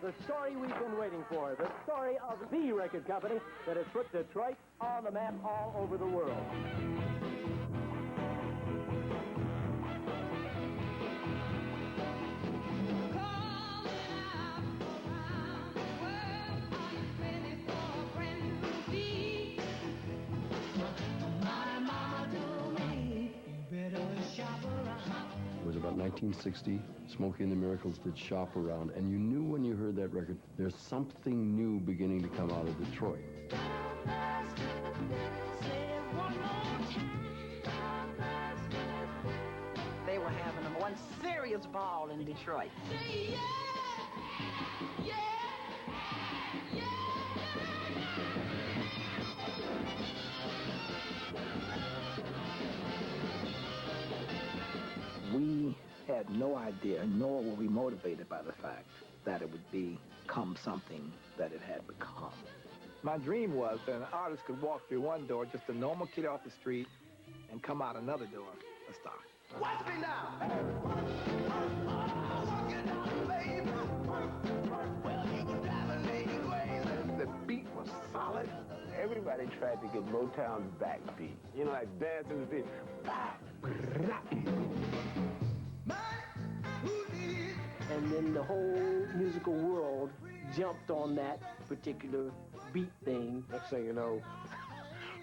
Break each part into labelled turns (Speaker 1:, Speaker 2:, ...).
Speaker 1: the story we've been waiting for, the story of the record company that has put Detroit on the map all over the world.
Speaker 2: It was about 1960. Smokey and the Miracles did Shop Around, and you knew when you heard that record, there's something new beginning to come out of Detroit.
Speaker 3: They were having one serious ball in Detroit. We had no idea, nor were we motivated by the fact that it would become something that it had become. My dream was that an artist could walk through one door, just a normal kid off the street, and come out another door, a star.
Speaker 4: Watch me now!
Speaker 5: The beat was solid. Everybody tried to get Motown's backbeat. You know, like dancing to the beat.
Speaker 1: And then the whole musical world jumped on that particular beat thing.
Speaker 5: Next thing you know,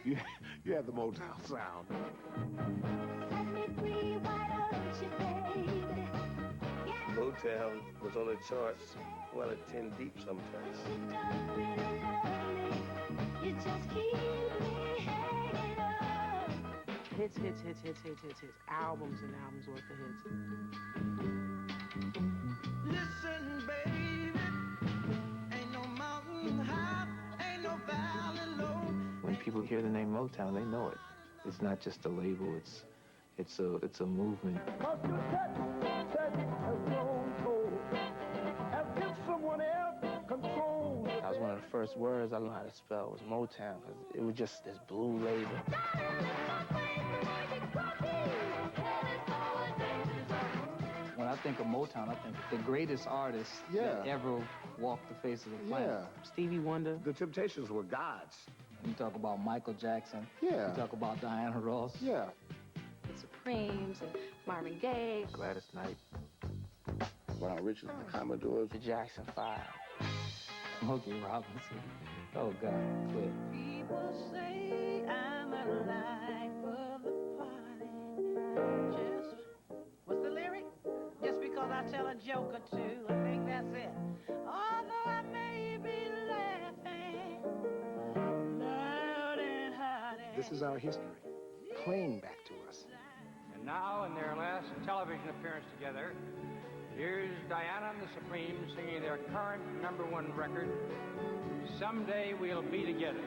Speaker 5: you had the Motown sound.
Speaker 6: Motown was on the charts, well, at 10 deep sometimes.
Speaker 7: Hits, hits, hits, hits, hits, hits, hits. Albums and albums worth of hits.
Speaker 4: Listen, baby, ain't no mountain high, ain't no valley low.
Speaker 8: When people hear the name Motown, they know it. It's not just a label, it's a movement. That was one of the first words I learned how to spell was Motown, because it was just this blue label. When I think of Motown, I think the greatest artist that ever walked the face of the planet. Stevie Wonder.
Speaker 5: The Temptations were gods.
Speaker 8: You talk about Michael Jackson.
Speaker 5: Yeah.
Speaker 8: You talk about Diana Ross.
Speaker 5: Yeah.
Speaker 9: The Supremes and Marvin Gaye.
Speaker 8: Gladys Knight.
Speaker 5: Ron Richards and the Commodores.
Speaker 8: The Jackson 5. Smokey Robinson. Oh, God, quit.
Speaker 4: People say I'm a life of the party. Just, what's the lyric? Just because I tell a joke or two, I think that's it. Although I may be laughing loud and hearty.
Speaker 5: This is our history, playing back to us.
Speaker 10: And now, in their last television appearance together, here's Diana and the Supremes singing their current #1 record, Someday We'll Be Together.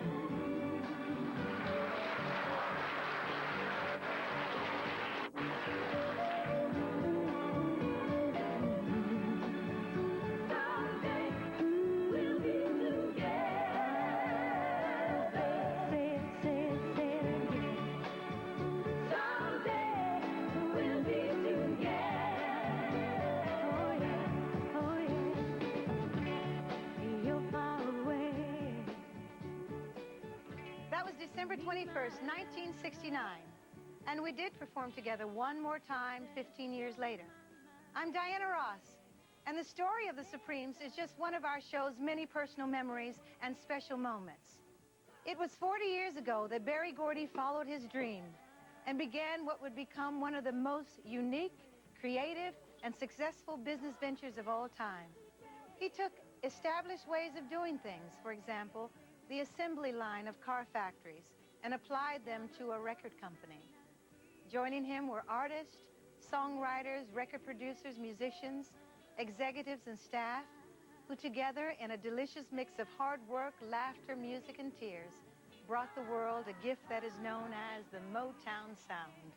Speaker 11: December 21st, 1969. And we did perform together one more time 15 years later. I'm Diana Ross, and the story of the Supremes is just one of our show's many personal memories and special moments. It was 40 years ago that Berry Gordy followed his dream and began what would become one of the most unique, creative, and successful business ventures of all time. He took established ways of doing things, for example, the assembly line of car factories, and applied them to a record company. Joining him were artists, songwriters, record producers, musicians, executives, and staff, who together, in a delicious mix of hard work, laughter, music, and tears, brought the world a gift that is known as the Motown sound.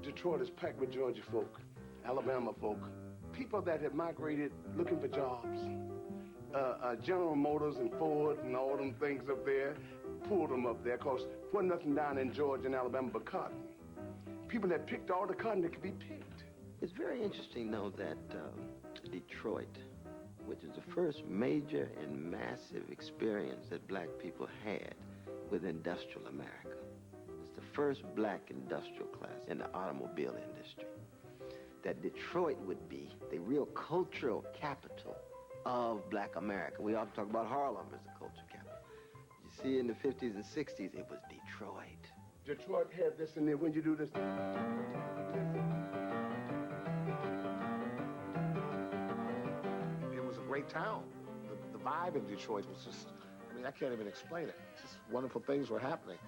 Speaker 5: Detroit is packed with Georgia folk, Alabama folk, people that had migrated looking for jobs. General Motors and Ford and all them things up there pulled them up there because there wasn't nothing down in Georgia and Alabama but cotton. People that picked all the cotton that could be picked.
Speaker 12: It's very interesting, though, that Detroit, which is the first major and massive experience that black people had with industrial America. It's the first black industrial class in the automobile industry. That Detroit would be the real cultural capital of black America. We often talk about Harlem as the culture capital. You see, in the 50s and 60s, it was Detroit.
Speaker 5: Detroit had this in there. When you do this,
Speaker 3: it was a great town. The vibe in Detroit was just, I mean, I can't even explain it. Just wonderful things were happening.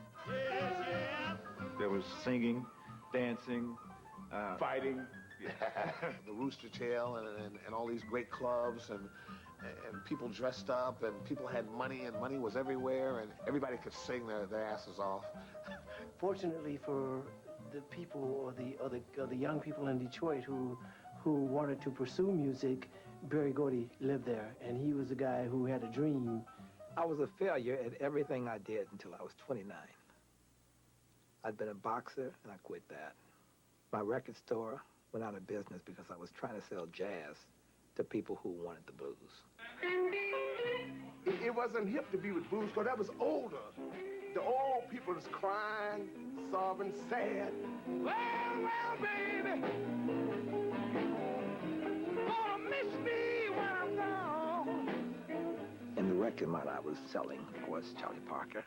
Speaker 13: There was singing, dancing,
Speaker 3: fighting, the Rooster Tail, and all these great clubs, and people dressed up, and people had money, and money was everywhere, and everybody could sing their asses off.
Speaker 1: Fortunately for the people or the young people in Detroit who wanted to pursue music, Berry Gordy lived there, and he was a guy who had a dream.
Speaker 3: I was a failure at everything I did until I was 29. I'd been a boxer, and I quit that. My record store went out of business because I was trying to sell jazz to people who wanted the blues.
Speaker 5: It wasn't hip to be with blues, because that was older. The old people is crying, sobbing, sad. Well, baby, gonna miss me when I'm gone.
Speaker 3: In the record mart I was selling, of course, Charlie Parker.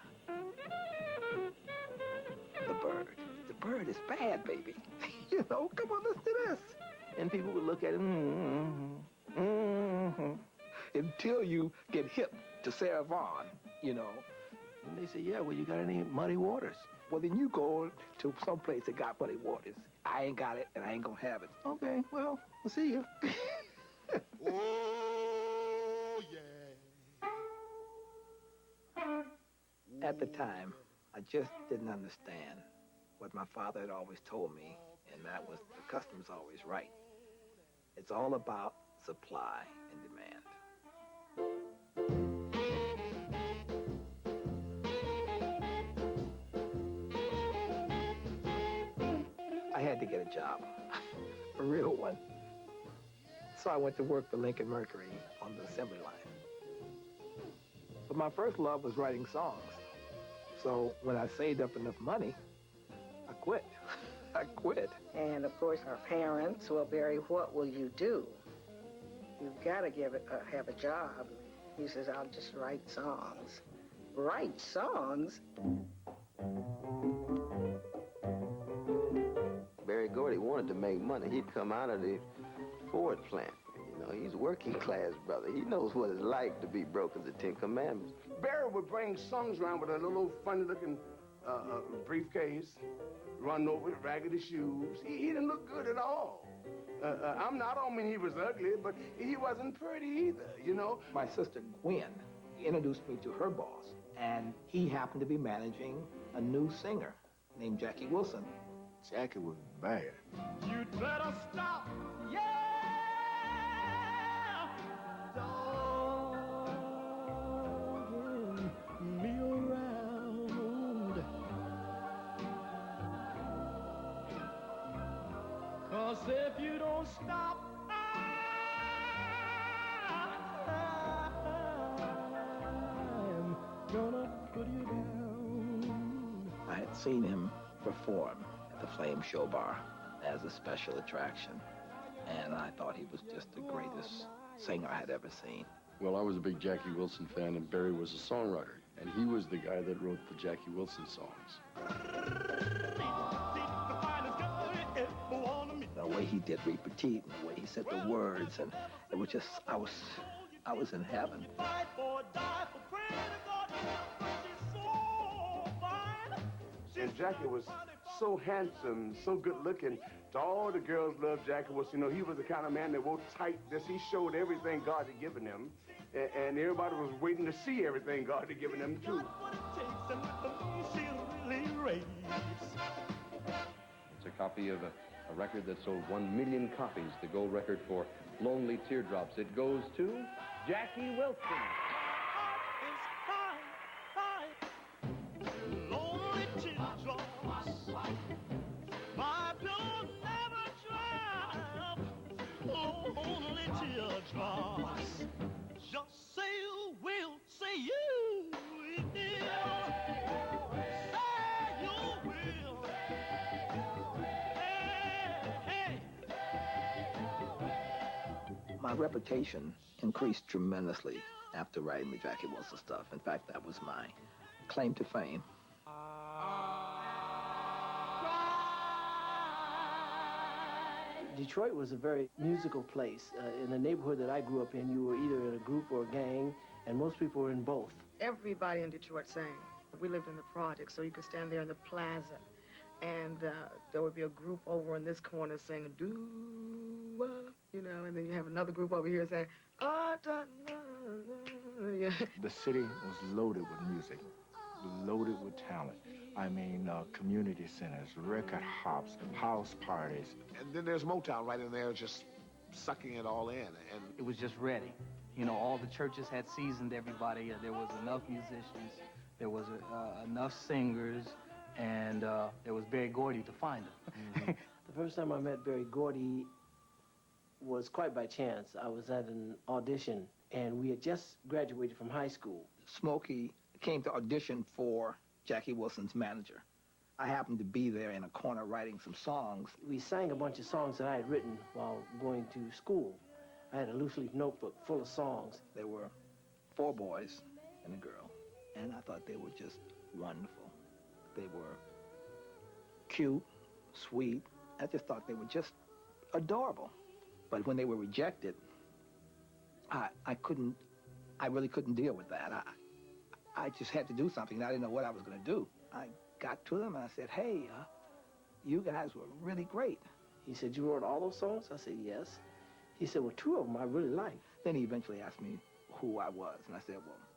Speaker 3: The Bird. The Bird is bad, baby. You know, come on, listen to this.
Speaker 12: And people would look at it,
Speaker 3: until you get hip to Sarah Vaughan, you know.
Speaker 12: And they say, yeah, well, you got any Muddy Waters?
Speaker 3: Well, then you go to some place that got Muddy Waters. I ain't got it, and I ain't gonna have it.
Speaker 12: Okay, well, we'll see you.
Speaker 5: Oh, yeah.
Speaker 3: At the time, I just didn't understand what my father had always told me, and that was the customer's always right. It's all about supply and demand. I had to get a job, a real one. So I went to work for Lincoln Mercury on the assembly line. But my first love was writing songs. So when I saved up enough money, I quit. I quit.
Speaker 14: And of course, our parents, well, Barry, what will you do? You've got to have a job. He says, I'll just write songs. Write songs?
Speaker 12: Barry Gordy wanted to make money. He'd come out of the Ford plant. You know, he's a working class brother. He knows what it's like to be broke as the Ten Commandments.
Speaker 5: Barry would bring songs around with a little funny-looking briefcase, run over with raggedy shoes. He didn't look good at all. I don't mean he was ugly, but he wasn't pretty either, you know?
Speaker 3: My sister Gwen introduced me to her boss, and he happened to be managing a new singer named Jackie Wilson.
Speaker 13: Jackie was bad.
Speaker 15: You'd better stop, yeah! Dogging me around. 'Cause if you don't stop, I'm gonna put you down.
Speaker 3: I had seen him perform at the Flame Show Bar as a special attraction, and I thought he was just the greatest singer I had ever seen.
Speaker 2: Well, I was a big Jackie Wilson fan, and Barry was a songwriter, and he was the guy that wrote the Jackie Wilson songs.
Speaker 3: The way he did Reed Petite, and the way he said the words, and it was just, I was in heaven.
Speaker 5: And Jackie was so handsome, so good looking. To all the girls loved Jackie Wilson. You know, he was the kind of man that wore tight this. He showed everything God had given him. And everybody was waiting to see everything God had given him, too.
Speaker 16: It's a copy of a record that sold 1 million copies, the gold record for Lonely Teardrops. It goes to Jackie Wilson.
Speaker 15: Lonely teardrops, my pillow never dry.
Speaker 3: My reputation increased tremendously after writing the Jackie Wilson stuff. In fact, that was my claim to fame.
Speaker 1: Detroit was a very musical place. In the neighborhood that I grew up in, you were either in a group or a gang, and most people were in both.
Speaker 7: Everybody in Detroit sang. We lived in the projects, so you could stand there in the plaza, and there would be a group over in this corner singing, doo-wah, you know, and then you have another group over here saying, yeah.
Speaker 13: The city was loaded with music, loaded with talent. I mean, community centers, record hops, house parties.
Speaker 17: And then there's Motown right in there just sucking it all in. And
Speaker 8: it was just ready. You know, all the churches had seasoned everybody. There was enough musicians. There was enough singers. And there was Berry Gordy to find them.
Speaker 1: The first time I met Berry Gordy was quite by chance. I was at an audition, and we had just graduated from high school.
Speaker 3: Smokey came to audition for Jackie Wilson's manager. I happened to be there in a corner writing some songs.
Speaker 1: We sang a bunch of songs that I had written while going to school. I had a loose-leaf notebook full of songs.
Speaker 3: There were 4 boys and a girl, and I thought they were just wonderful. They were cute, sweet. I just thought they were just adorable. But when they were rejected, I really couldn't deal with that. I just had to do something. I didn't know what I was going to do. I got to them and I said, hey, you guys were really great.
Speaker 1: He said, you wrote all those songs? I said, yes. He said, well, 2 of them I really liked.
Speaker 3: Then he eventually asked me who I was, and I said, well,